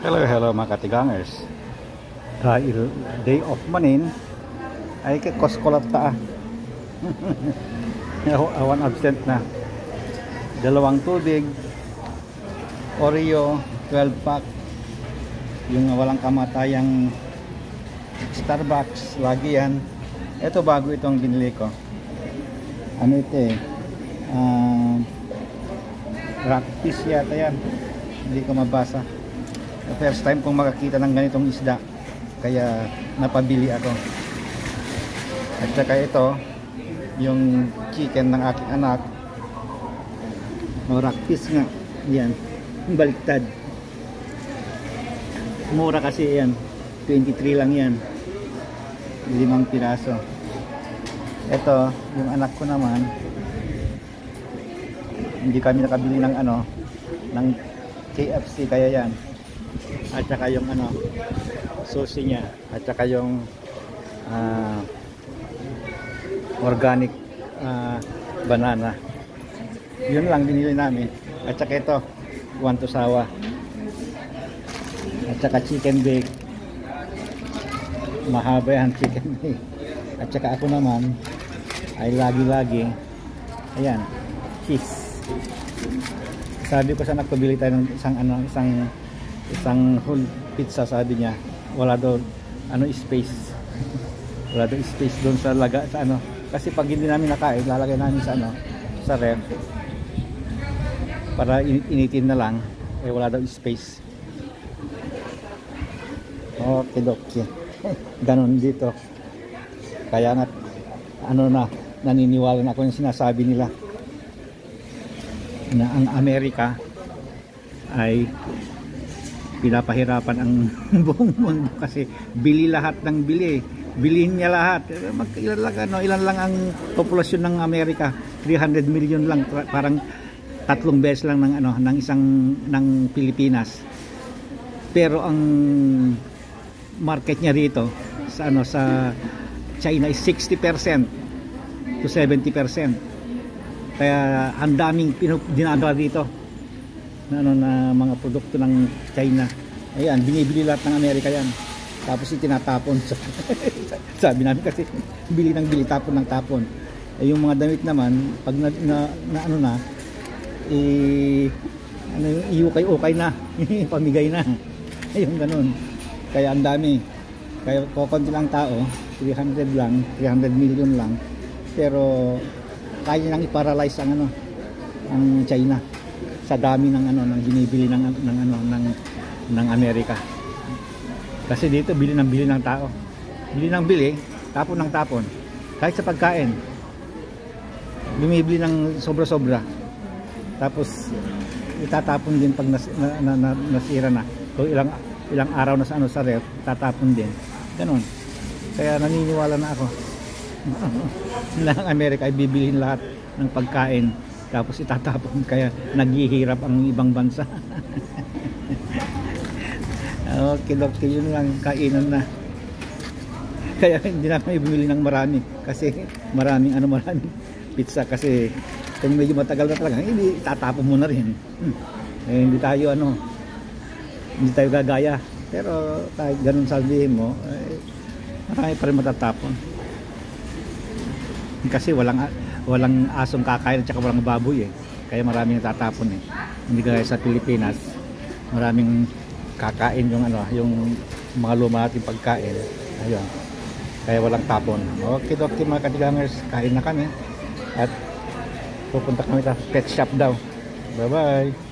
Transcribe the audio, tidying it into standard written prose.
Hello, hello mga katigangers. Dahil day off manin ay kikoskolat ta. Awan absent na. Dalawang tubig, Oreo 12 pack, yung walang kamatayang Starbucks, lagi yan. Ito bago itong binili ko. Ano ito eh, rockfish yata yan, hindi ko mabasa. First time kong makakita ng ganitong isda, kaya napabili ako. At saka ito yung chicken ng aking anak, rockfish nga yan, baliktad. Mura kasi yan, 23 lang yan, 5 piraso. Ito yung anak ko naman, hindi kami nakabili ng ng KFC, kaya yan. At saka yung sushi niya, at saka yung organic banana. Yun lang binili namin. At saka ito, one to sawa. At saka chicken bake. Mahaba yan, chicken bake. At saka ako naman ay lagi-lagi, ayan, cheese. Sabi ko sa anak ko, bili tayo ng isang whole pizza. Sabi niya wala daw space. Wala daw space doon sa kasi pag hindi namin nakain, lalagay namin sa ref para initin na lang, wala daw space. Okay. Ganon dito. Kaya nga naniniwala na ako yung sinasabi nila na ang Amerika ay pinapahirapan ang buong mundo kasi bili lahat ng bili. Bilihin niya lahat. Ilan lang ang populasyon ng Amerika? 300 million lang, parang 3 beses lang ng Pilipinas. Pero ang market niya rito sa China is 60% to 70%. Kaya ang daming dinadala dito na mga produkto ng China. Ayan, binibili lahat ng Amerika yan. Tapos itinatapon. Sabi namin kasi bili ng bili, tapon ng tapon. Yung mga damit naman, pag iukay-ukay na, pamigay na. Yung ganun. Kaya ang dami. Kaya kukunti lang tao, 300 million lang. Pero kaya nang i-paralyze ang China sa dami ng binibili ng Amerika. Kasi dito bili ng tao. Bili ng bili, tapon ng tapon. Kahit sa pagkain. Bumibili ng sobra-sobra. Tapos itatapon din pag nasira na. So ilang araw na sa ref, tatapon din. Ganon. Kaya naniniwala na ako na ang Amerika ay bibilihin lahat ng pagkain tapos itatapon, kaya naghihirap ang ibang bansa. Okay, yun lang, kainan na. Kaya hindi na kami bumili ng marami kasi maraming pizza, kasi kung medyo matagal na talaga, hindi itatapon mo na rin. Hindi tayo gagaya, pero kahit ganun sabihin mo, marami pa rin matatapon. Kasi walang asong kakain at saka walang baboy kaya maraming natatapon Hindi gaya sa Pilipinas, maraming kakain yung mga luma nating pagkain. Ayun, kaya walang tapon. Okay mga katigangers, kain na kami at pupunta kami sa pet shop daw. Bye bye.